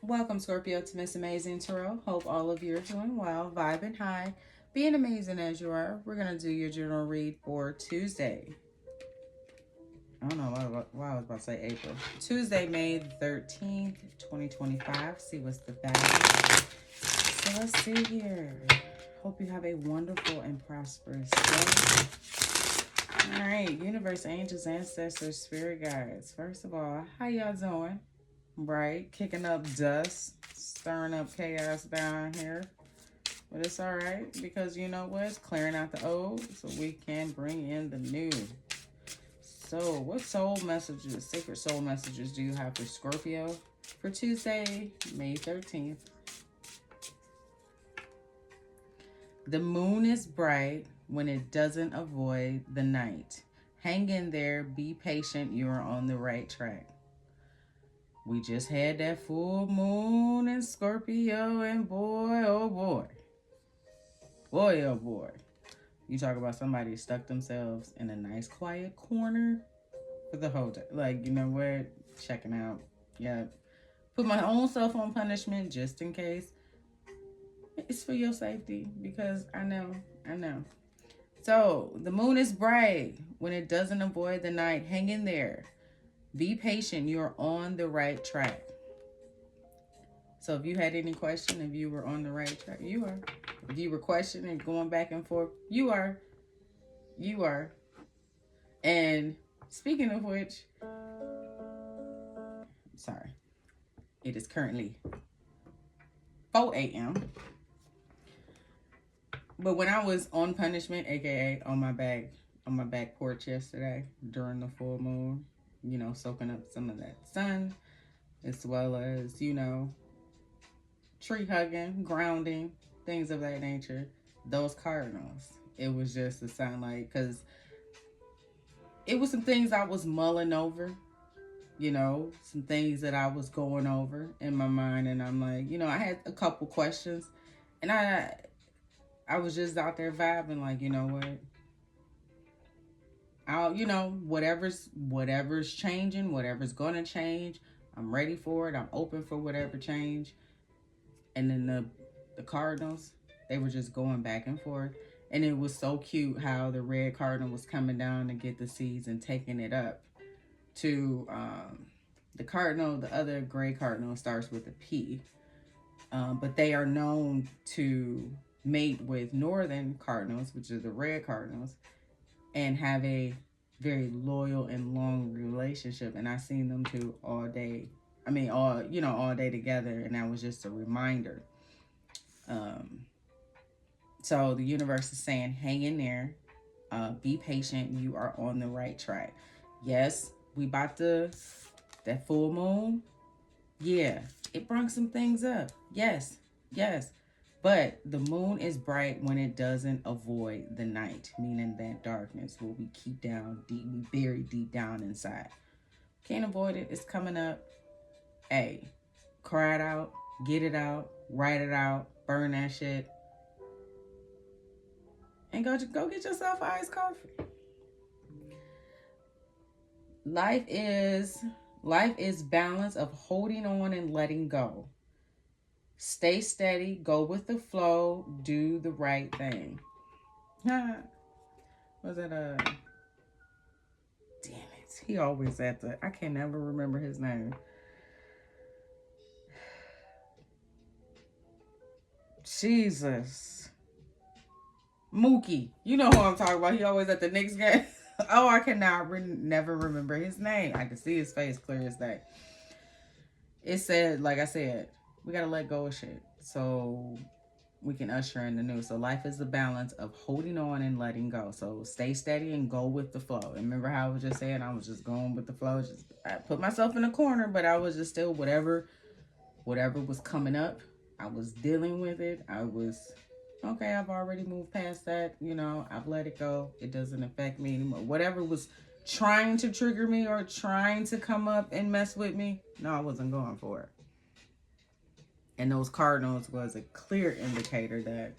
Welcome, Scorpio, to Miss Amazing Tarot. Hope all of you are doing well, vibing high, being amazing as you are. We're going to do your general read for Tuesday. I don't know why I was about to say April. Tuesday, May 13th, 2025. See what's the value. So let's see here. Hope you have a wonderful and prosperous day. All right, universe, angels, ancestors, spirit guides. First of all, how y'all doing? Right, kicking up dust, stirring up chaos down here. But it's all right because you know what? It's clearing out the old so we can bring in the new. So what soul messages, sacred soul messages do you have for Scorpio for Tuesday, May 13th? The moon is bright when it doesn't avoid the night. Hang in there, be patient, you're on the right track. We just had that full moon in Scorpio, and boy, oh boy. Boy, oh boy. You talk about somebody stuck themselves in a nice quiet corner for the whole day. Like, you know what? Checking out. Yeah. Put my own self on punishment just in case. It's for your safety because I know. So, the moon is bright when it doesn't avoid the night. Hang in there. Be patient. You're on the right track. So if you had any question, if you were on the right track, you are. If you were questioning, going back and forth, you are. You are. And speaking of which, sorry, it is currently 4 a.m. But when I was on punishment, aka on my back porch yesterday during the full moon, you know, soaking up some of that sun, as well as, you know, tree hugging, grounding, things of that nature. Those cardinals, it was just a sign, like, because it was some things I was mulling over, you know, some things that I was going over in my mind, and I'm like, you know, I had a couple questions, and I was just out there vibing, like, you know what, you know, whatever's changing, whatever's gonna change, I'm ready for it. I'm open for whatever change. And then the Cardinals, they were just going back and forth. And it was so cute how the red cardinal was coming down to get the seeds and taking it up to the cardinal. The other gray cardinal starts with a P. But they are known to mate with northern cardinals, which are the red cardinals, and have a very loyal and long relationship. And I seen them two all day. I mean, all day together. And that was just a reminder. So the universe is saying, hang in there. Be patient. You are on the right track. Yes, we about to, that full moon. Yeah, it brought some things up. Yes. But the moon is bright when it doesn't avoid the night, meaning that darkness will be keep down deep, very deep down inside. Can't avoid it. It's coming up. Hey, cry it out, get it out, write it out, burn that shit, and go get yourself iced coffee. Life is balance of holding on and letting go. Stay steady, go with the flow, do the right thing. Was it damn it. He always I can never remember his name. Jesus. Mookie. You know who I'm talking about. He always at the Knicks game. Oh, I cannot never remember his name. I can see his face clear as day. It said, like I said, we got to let go of shit so we can usher in the new. So life is the balance of holding on and letting go. So stay steady and go with the flow. And remember how I was just saying, I was just going with the flow. I put myself in a corner, but I was just still whatever was coming up, I was dealing with it. I was, okay, I've already moved past that. You know, I've let it go. It doesn't affect me anymore. Whatever was trying to trigger me or trying to come up and mess with me, no, I wasn't going for it. And those cardinals was a clear indicator that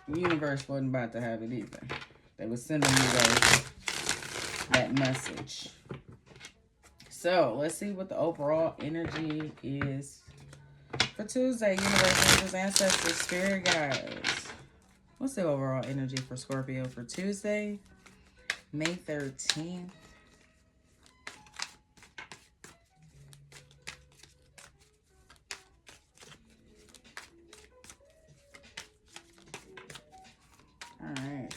the universe wasn't about to have it either. They were sending me that message. So let's see what the overall energy is for Tuesday. Universe, angels, ancestors, spirit guides. What's the overall energy for Scorpio for Tuesday, May 13th? All right.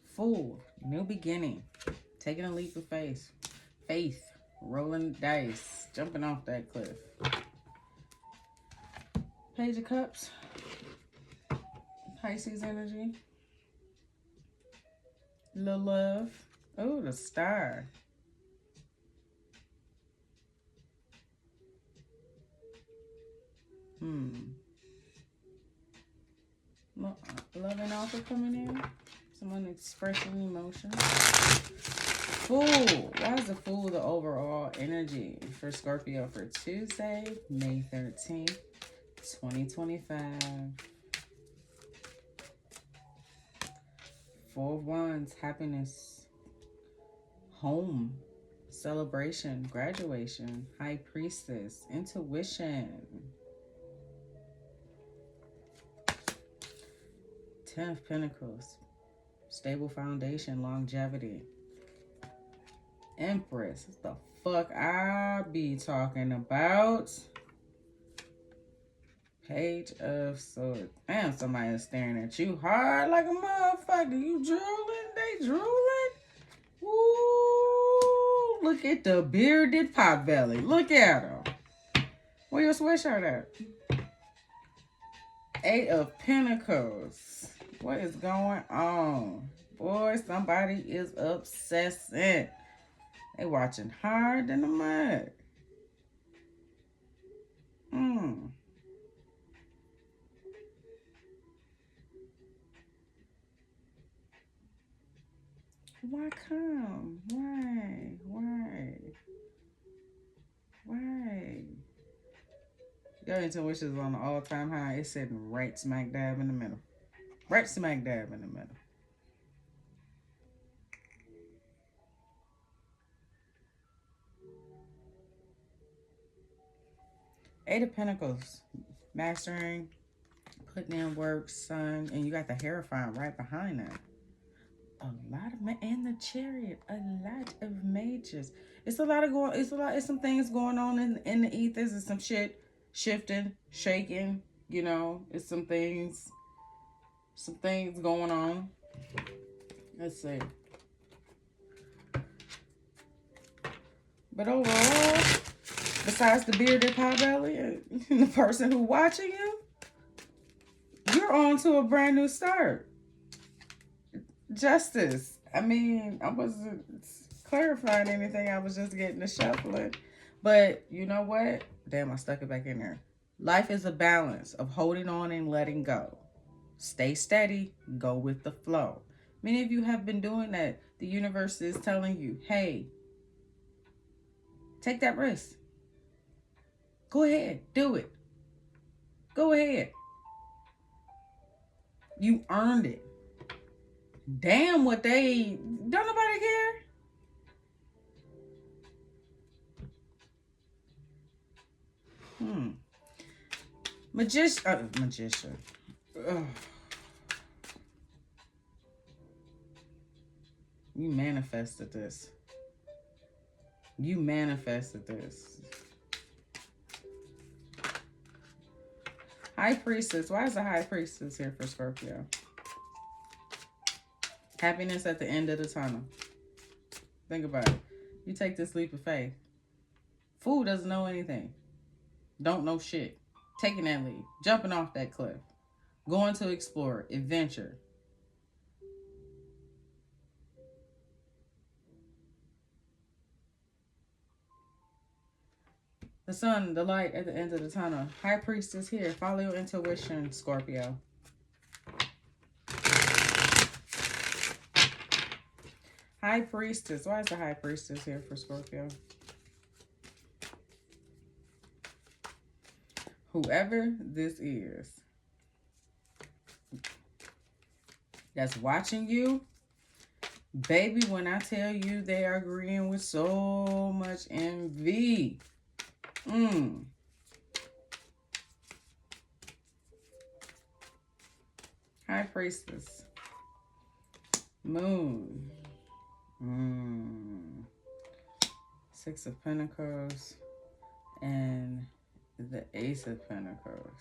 Fool, new beginning. Taking a leap of faith. Faith, rolling dice, jumping off that cliff. Page of Cups. Pisces energy. Little love. Oh, the star. Love and offer coming in. Someone expressing emotion. Fool. Why is the Fool the overall energy for Scorpio for Tuesday, May 13th, 2025? Four of Wands, happiness, home, celebration, graduation, High Priestess, intuition. 10 of Pentacles, stable foundation, longevity. Empress, what the fuck I be talking about? Page of Swords. Damn, somebody is staring at you hard like a motherfucker. You drooling? They drooling? Ooh, look at the bearded potbelly. Look at him. Where your sweatshirt at? 8 of Pentacles. What is going on? Boy, somebody is obsessing. They watching hard in the mud. Why come? Why? Your intuition is on an all-time high. It's sitting right smack dab in the middle. Right smack dab in the middle. Eight of Pentacles. Mastering, putting in work, sun, and you got the Hierophant right behind that. A lot of and the Chariot, a lot of majors. It's some things going on in the ethers. It's some shit shifting, shaking, you know. It's some things going on. Let's see. But overall, besides the bearded potbelly and the person who's watching you, you're on to a brand new start. Justice. I mean, I wasn't clarifying anything. I was just getting the shuffling. But you know what? Damn, I stuck it back in there. Life is a balance of holding on and letting go. Stay steady. Go with the flow. Many of you have been doing that. The universe is telling you, hey, take that risk. Go ahead. Do it. Go ahead. You earned it. Damn, don't nobody care? Magician. Ugh. You manifested this. High Priestess. Why is the High Priestess here for Scorpio? Happiness at the end of the tunnel. Think about it. You take this leap of faith. Fool doesn't know anything. Don't know shit. Taking that leap. Jumping off that cliff. Going to explore. Adventure. The sun, the light at the end of the tunnel. High Priestess here. Follow your intuition, Scorpio. High Priestess. Why is the High Priestess here for Scorpio? Whoever this is that's watching you, Baby, when I tell you they are agreeing with so much envy. High Priestess. Moon. Six of Pentacles. And the Ace of Pentacles.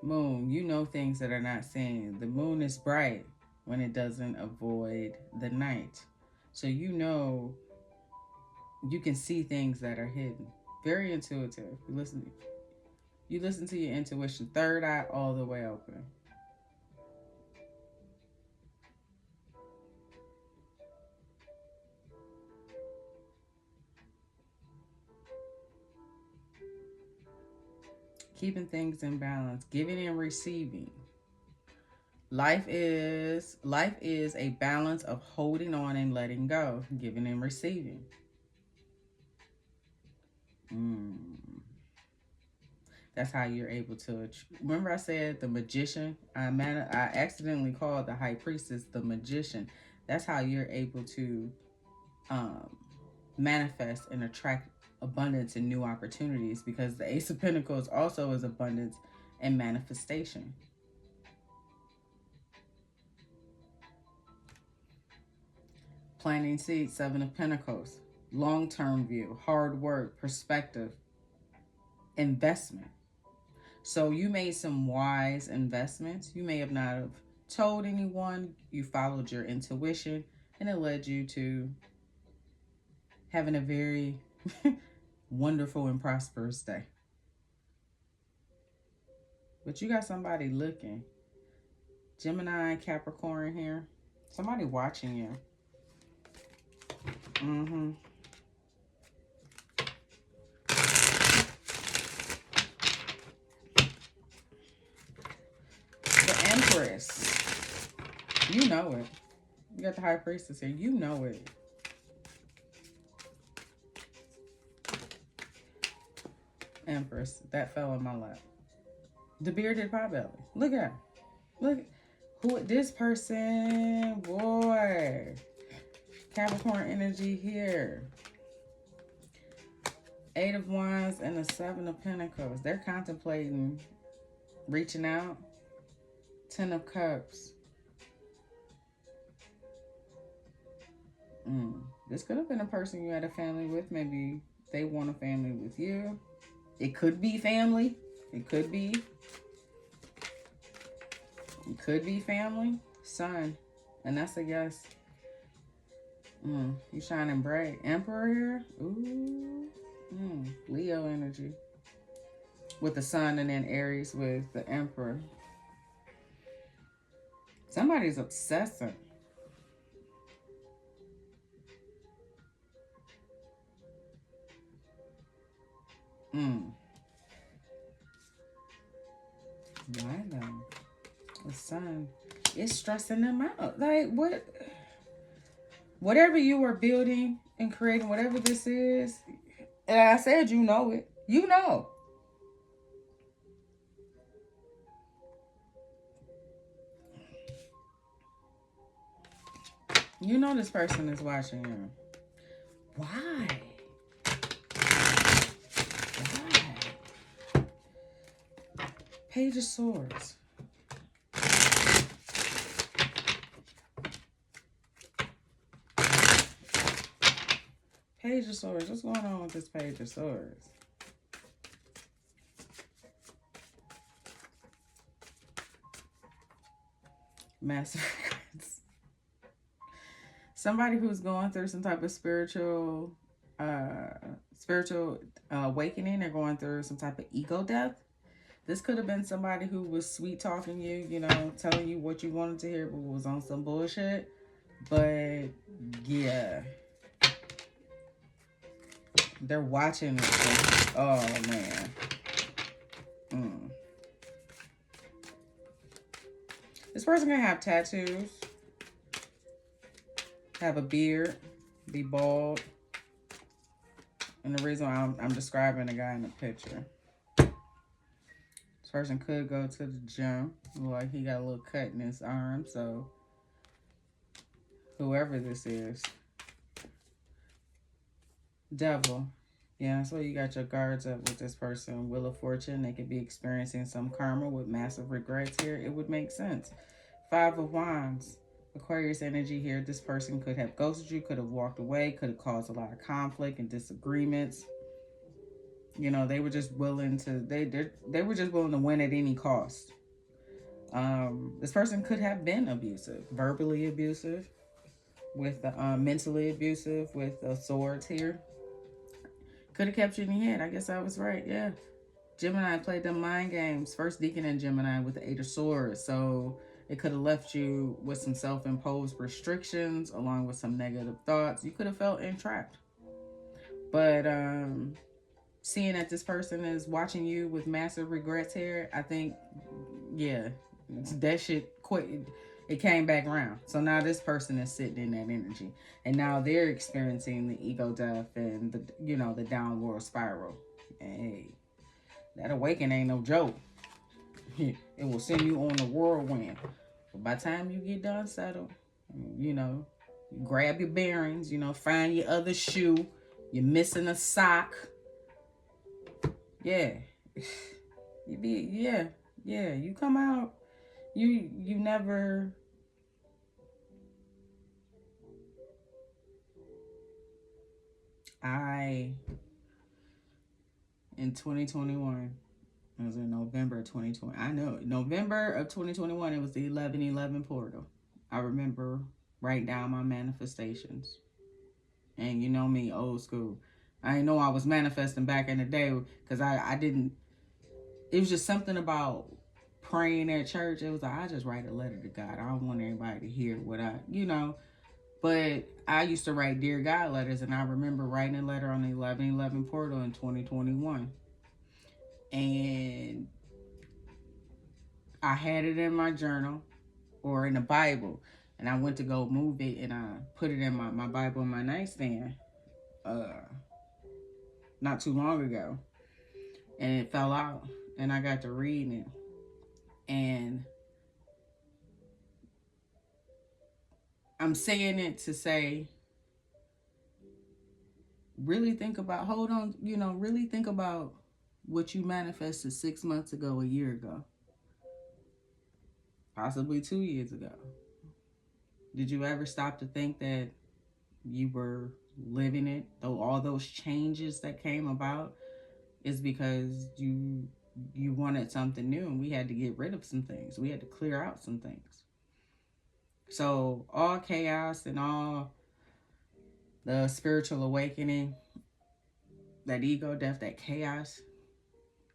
Moon, you know things that are not seen. The moon is bright when it doesn't avoid the night. So you know you can see things that are hidden. Very intuitive. You listen to your intuition. Third eye all the way open. Keeping things in balance. Giving and receiving. Life is a balance of holding on and letting go, giving and receiving. That's how you're able to. Remember, I said the magician. I accidentally called the high priestess the magician. That's how you're able to manifest and attract abundance and new opportunities, because the Ace of Pentacles also is abundance and manifestation. Planting seeds, Seven of Pentacles. Long-term view, hard work, perspective, investment. So you made some wise investments. You may have not have told anyone. You followed your intuition, and it led you to having a very wonderful and prosperous day. But you got somebody looking. Gemini, Capricorn here. Somebody watching you. The Empress. You know it. You got the High Priestess here. You know it. Empress. That fell in my lap. The bearded potbelly. Look at her. Look. Who this person? Boy. Capricorn energy here. Eight of Wands and the Seven of Pentacles. They're contemplating reaching out. Ten of Cups. This could have been a person you had a family with. Maybe they want a family with you. It could be family. It could be. It could be family. Sun. And that's a yes. You shining bright. Emperor here. Ooh. Leo energy. With the sun, and then Aries with the Emperor. Somebody's obsessive. Why though? The sun is stressing them out. Like what? Whatever you were building and creating, whatever this is, and I said you know it. You know. You know this person is watching you. Why? Why? Page of Swords. Page of Swords. What's going on with this Page of Swords? Master Regrets. Somebody who's going through some type of spiritual awakening. They're going through some type of ego death. This could have been somebody who was sweet talking you, you know, telling you what you wanted to hear, but was on some bullshit. But yeah, they're watching it. Oh man. This person can have tattoos, have a beard, be bald. And the reason why I'm describing the guy in the picture. This person could go to the gym. Like he got a little cut in his arm, so Whoever this is. Devil. Yeah, that's why you got your guards up with this person. Wheel of Fortune. They could be experiencing some karma with massive regrets here. It would make sense. Five of Wands. Aquarius energy here. This person could have ghosted you, could have walked away, could have caused a lot of conflict and disagreements. You know, they were just willing to they were just willing to win at any cost. This person could have been abusive, verbally abusive, with the mentally abusive with the swords here. Could have kept you in your head. I guess I was right. Yeah. Gemini played them mind games. First deacon in Gemini with the Eight of Swords. So it could have left you with some self-imposed restrictions along with some negative thoughts. You could have felt entrapped. But seeing that this person is watching you with massive regrets here, I think, yeah, that shit quit. It came back around. So now this person is sitting in that energy. And now they're experiencing the ego death and the, you know, the downward spiral. And hey, that awakening ain't no joke. It will send you on a whirlwind. But by the time you get done settled, you know, you grab your bearings, you know, find your other shoe. You're missing a sock. Yeah. You come out. You never in 2021, it was in November of 2020. I know, November of 2021, it was the 1111 portal. I remember writing down my manifestations. And you know me, old school. I didn't know I was manifesting back in the day because I didn't, it was just something about praying at church. It was like, I just write a letter to God. I don't want everybody to hear what I, you know. But I used to write Dear God letters, and I remember writing a letter on the 1111 portal in 2021. And I had it in my journal or in the Bible. And I went to go move it, and I put it in my Bible in my nightstand not too long ago. And it fell out, and I got to reading it. And I'm saying it to say, really think about, hold on, you know, really think about what you manifested 6 months ago, a year ago, possibly 2 years ago. Did you ever stop to think that you were living it? Though all those changes that came about is because you wanted something new, and we had to get rid of some things. We had to clear out some things. So all chaos and all the spiritual awakening, that ego death, that chaos,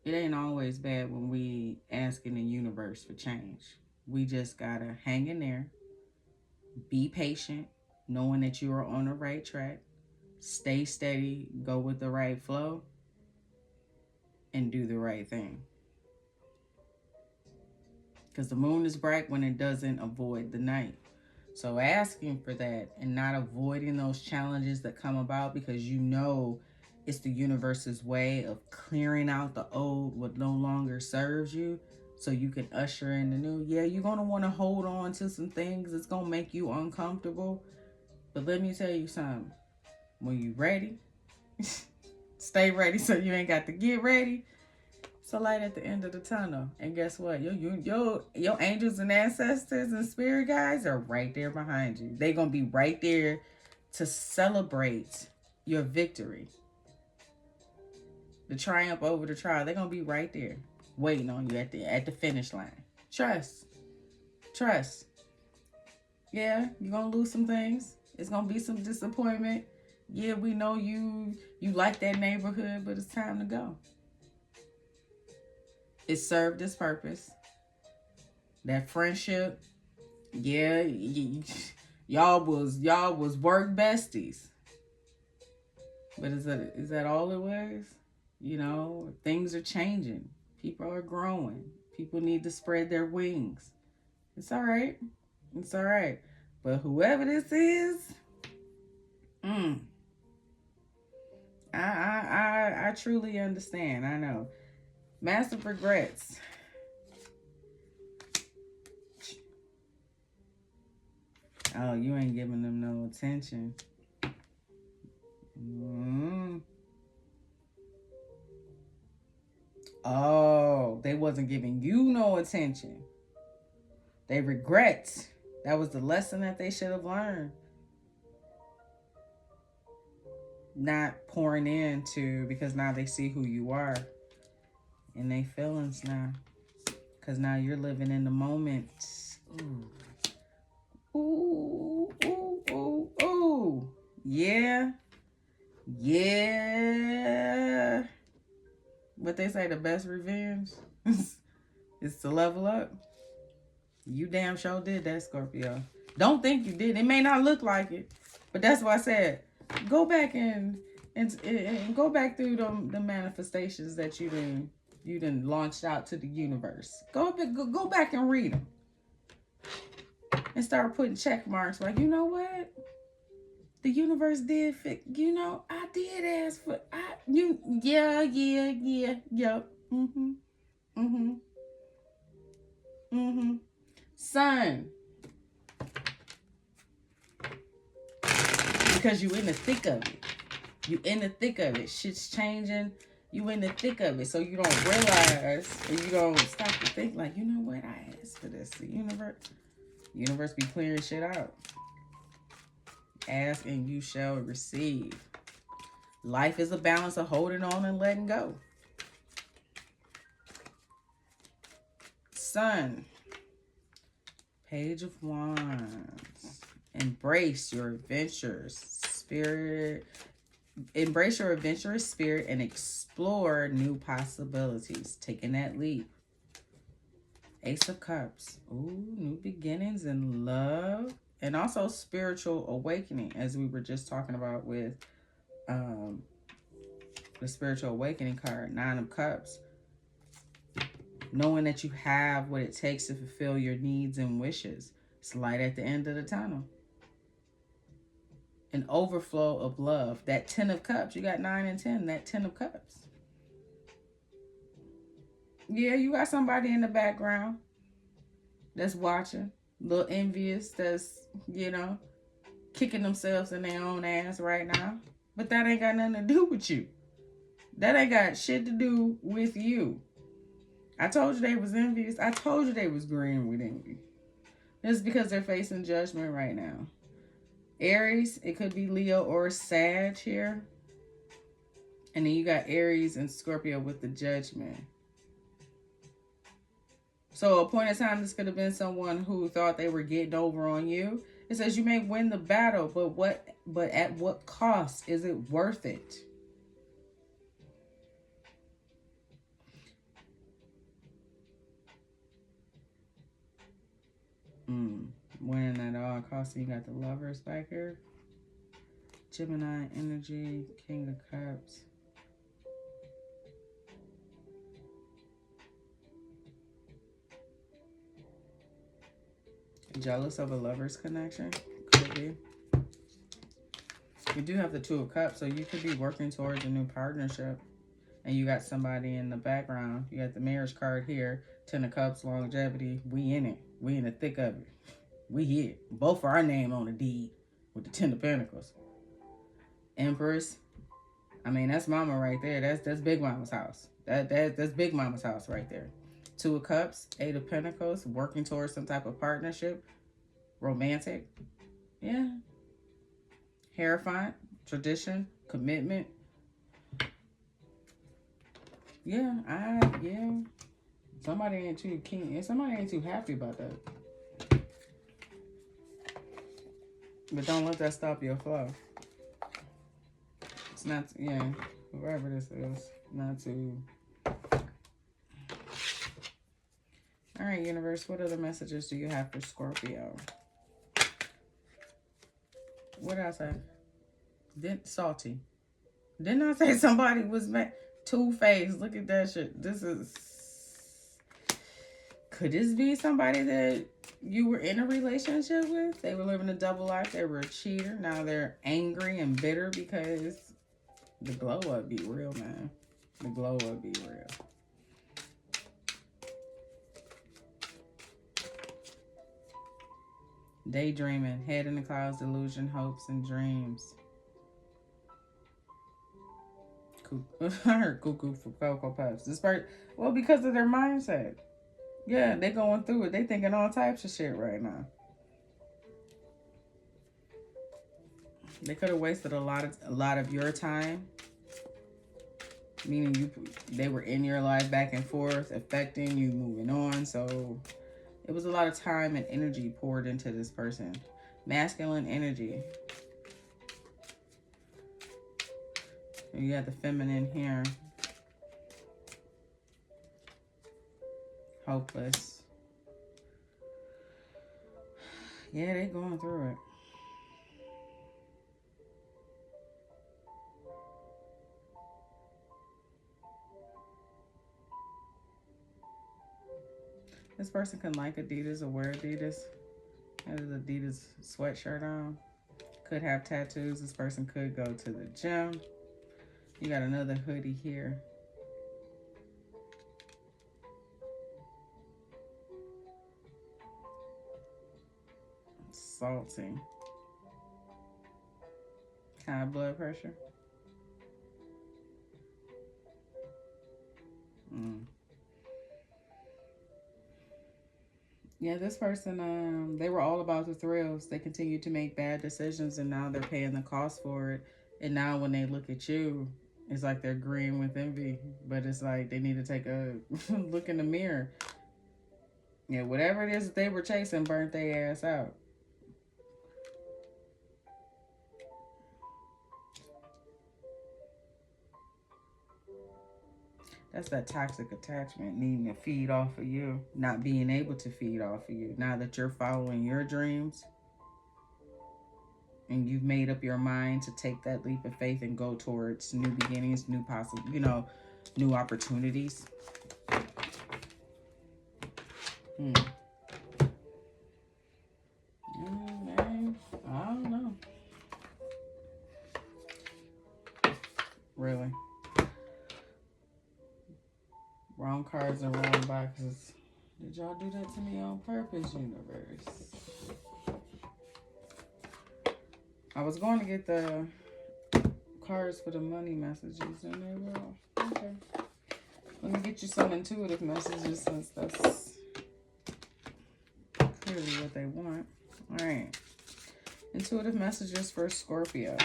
it ain't always bad when we asking the universe for change. We just gotta hang in there, be patient, knowing that you are on the right track, stay steady, go with the right flow, and do the right thing. Because the moon is bright when it doesn't avoid the night. So asking for that and not avoiding those challenges that come about, because you know it's the universe's way of clearing out the old, what no longer serves you, so you can usher in the new. Yeah, you're going to want to hold on to some things. It's going to make you uncomfortable. But let me tell you something. When you're ready, stay ready so you ain't got to get ready. It's a light at the end of the tunnel. And guess what? Your angels and ancestors and spirit guides are right there behind you. They're going to be right there to celebrate your victory. The triumph over the trial. They're going to be right there waiting on you at the finish line. Trust. Yeah, you're going to lose some things. It's going to be some disappointment. Yeah, we know you like that neighborhood, but it's time to go. It served its purpose. That friendship, yeah, y'all was work besties. But is that all it was? You know, things are changing. People are growing. People need to spread their wings. It's all right. It's all right. But whoever this is, I truly understand. I know. Massive regrets. Oh, you ain't giving them no attention. Oh, they wasn't giving you no attention. They regret. That was the lesson that they should have learned. Not pouring into, because now they see who you are and they feelings now. Because now you're living in the moment. Ooh, ooh, ooh, ooh. Yeah. Yeah. But they say the best revenge is to level up. You damn sure did that, Scorpio. Don't think you did. It may not look like it, but that's why I said go back and go back through the manifestations that you done launched out to the universe. Go back and read them and start putting check marks. Like, you know what? The universe did fit. You know, I did ask for. Yeah. Yep. Sun. Because you in the thick of it. You in the thick of it. Shit's changing. You in the thick of it. So you don't realize, or you don't stop to think like, you know what? I asked for this. The universe be clearing shit out. Ask and you shall receive. Life is a balance of holding on and letting go. Sun. Page of Wands. Embrace your adventurous spirit. Embrace your adventurous spirit and explore new possibilities. Taking that leap. Ace of Cups. Ooh, new beginnings in love. And also spiritual awakening, as we were just talking about with the spiritual awakening card, 9 of Cups. Knowing that you have what it takes to fulfill your needs and wishes. It's light at the end of the tunnel. An overflow of love. That 10 of Cups. You got 9 and 10. That 10 of Cups. Yeah, you got somebody in the background that's watching. A little envious. That's, you know, kicking themselves in their own ass right now. But that ain't got nothing to do with you. That ain't got shit to do with you. I told you they was envious. I told you they was green with envy. It's because they're facing judgment right now. Aries, it could be Leo or Sag here. And then you got Aries and Scorpio with the judgment. So a point in time, this could have been someone who thought they were getting over on you. It says you may win the battle, but at what cost? Is it worth it? Winning at all costs. You got the Lovers back here. Gemini energy, King of Cups. Jealous of a lover's connection? Could be. You do have the 2 of Cups, so you could be working towards a new partnership. And you got somebody in the background. You got the marriage card here. 10 of Cups, longevity. We in it. We in the thick of it. We here. Both are our name on the deed with the 10 of Pentacles. Empress. I mean, that's mama right there. That's Big Mama's house. That's Big Mama's house right there. 2 of Cups, 8 of Pentacles, working towards some type of partnership. Romantic. Yeah. Hierophant, tradition, commitment. Yeah, somebody ain't too keen. Somebody ain't too happy about that. But don't let that stop your flow. It's not, whoever this is, not too. All right, universe, what other messages do you have for Scorpio? What did I say? Salty. Didn't I say somebody was two-faced? Look at that shit. Could this be somebody that you were in a relationship with? They were living a double life. They were a cheater. Now they're angry and bitter because the glow-up be real, man. The glow-up be real. Daydreaming, head in the clouds, delusion, hopes, and dreams. I heard cuckoo for Cocoa Puffs. This part, well, because of their mindset. Yeah, they going through it. They thinking all types of shit right now. They could have wasted a lot of your time, meaning they were in your life back and forth, affecting you, moving on. So it was a lot of time and energy poured into this person. Masculine energy. And you got the feminine here. Hopeless. Yeah, they going through it. This person can like Adidas or wear Adidas. Has Adidas sweatshirt on. Could have tattoos. This person could go to the gym. You got another hoodie here. Salty. High blood pressure. Yeah, this person, they were all about the thrills. They continued to make bad decisions, and now they're paying the cost for it. And now when they look at you, it's like they're green with envy. But it's like they need to take a look in the mirror. Yeah, whatever it is that they were chasing burnt their ass out. That's that toxic attachment, needing to feed off of you, not being able to feed off of you. Now that you're following your dreams and you've made up your mind to take that leap of faith and go towards new beginnings, new possible, new opportunities. Man, I don't know. Really. Wrong cards and wrong boxes. Did y'all do that to me on purpose, universe? I was going to get the cards for the money messages, and they were off. Okay. Let me get you some intuitive messages, since that's clearly what they want. All right. Intuitive messages for Scorpio.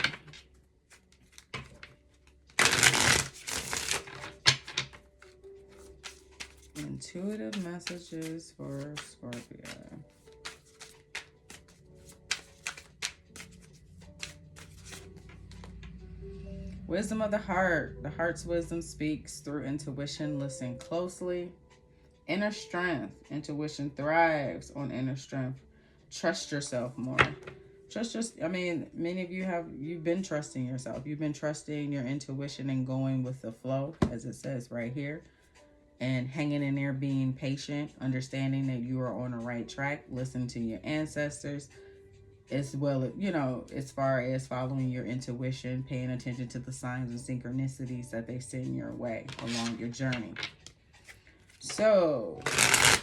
Intuitive messages for Scorpio. Wisdom of the heart. The heart's wisdom speaks through intuition. Listen closely. Inner strength. Intuition thrives on inner strength. Trust yourself more. Many of you've been trusting yourself. You've been trusting your intuition and going with the flow, as it says right here. And hanging in there, being patient, understanding that you are on the right track. Listen to your ancestors, as well, as far as following your intuition, paying attention to the signs and synchronicities that they send your way along your journey. So,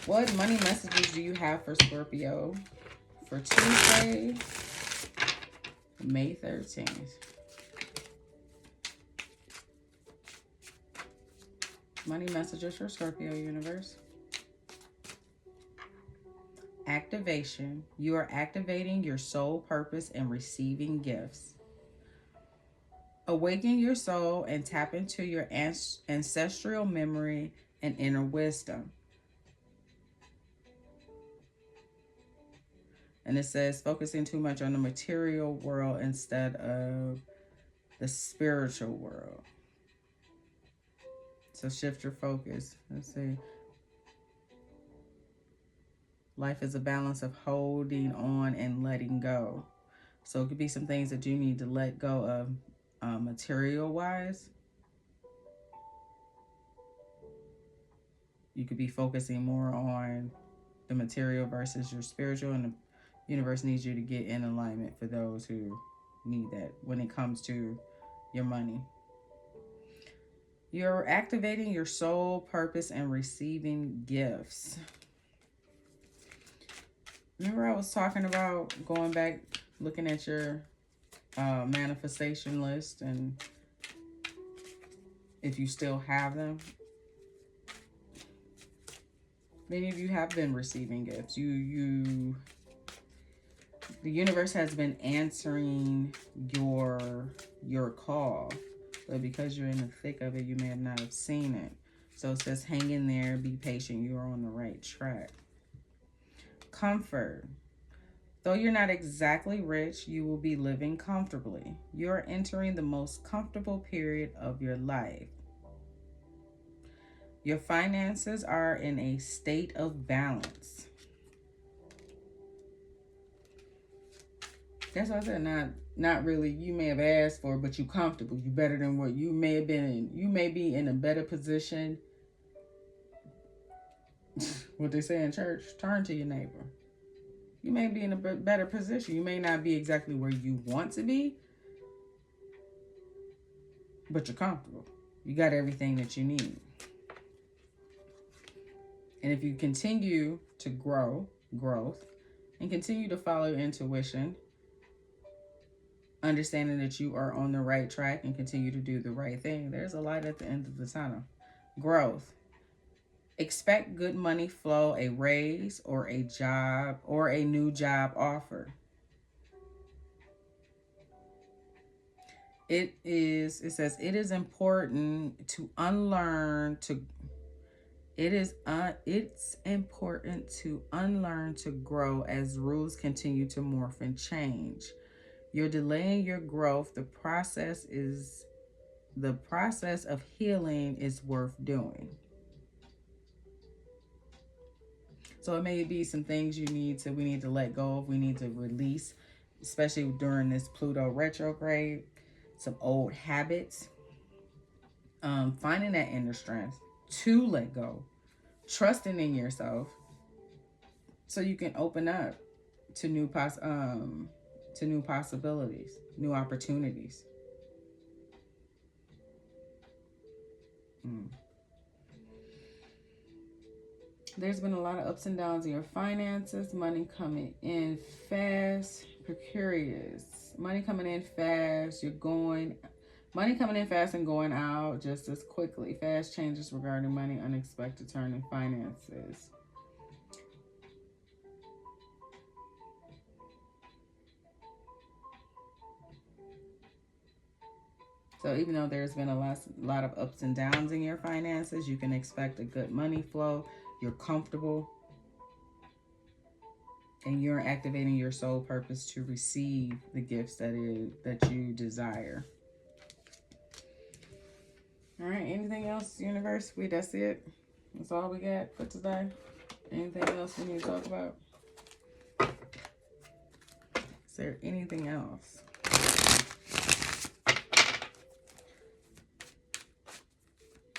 what money messages do you have for Scorpio for Tuesday, May 13th? Money messages for Scorpio, universe. Activation. You are activating your soul purpose and receiving gifts. Awaken your soul and tap into your ancestral memory and inner wisdom. And it says focusing too much on the material world instead of the spiritual world. So shift your focus. Let's see. Life is a balance of holding on and letting go. So it could be some things that you need to let go of material-wise. You could be focusing more on the material versus your spiritual, and the universe needs you to get in alignment for those who need that when it comes to your money. You're activating your soul purpose and receiving gifts. Remember I was talking about going back, looking at your manifestation list, and if you still have them. Many of you have been receiving gifts. The universe has been answering your call, but because you're in the thick of it, you may have not have seen it. So it says, hang in there, be patient, you are on the right track. Comfort. Though you're not exactly rich, you will be living comfortably. You're entering the most comfortable period of your life. Your finances are in a state of balance. That's what I said. Not really. You may have asked for, but you're comfortable. You're better than what you may have been in. You may be in a better position. What they say in church, turn to your neighbor. You may be in a better position. You may not be exactly where you want to be, but you're comfortable. You got everything that you need. And if you continue to growth, and continue to follow your intuition, understanding that you are on the right track and continue to do the right thing, there's a light at the end of the tunnel. Growth. Expect good money flow, a raise or a job or a new job offer. It says it is important to unlearn to it's important to unlearn to grow as rules continue to morph and change. You're delaying your growth. The process of healing is worth doing. So it may be some things we need to let go of, we need to release, especially during this Pluto retrograde, some old habits, finding that inner strength to let go, trusting in yourself so you can open up to new possibilities, new opportunities. There's been a lot of ups and downs in your finances. Money coming in fast. Precarious. Money coming in fast. Money coming in fast and going out just as quickly. Fast changes regarding money. Unexpected turn in finances. So even though there's been a lot of ups and downs in your finances, you can expect a good money flow. You're comfortable. And you're activating your soul purpose to receive the gifts that you desire. All right, anything else, universe? That's it. That's all we got for today. Anything else we need to talk about? Is there anything else?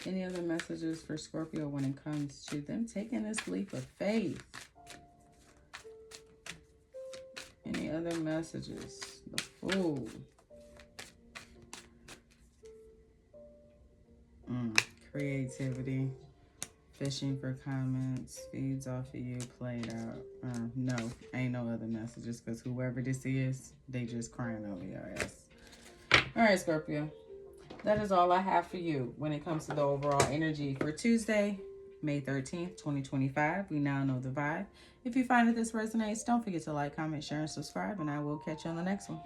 Any other messages for Scorpio when it comes to them taking this leap of faith? Any other messages? The Fool. Creativity. Fishing for comments. Feeds off of you. Played out. No, ain't no other messages because whoever this is, they just crying over your ass. All right, Scorpio. That is all I have for you when it comes to the overall energy for Tuesday, May 13th, 2025. We now know the vibe. If you find that this resonates, don't forget to like, comment, share, and subscribe, and I will catch you on the next one.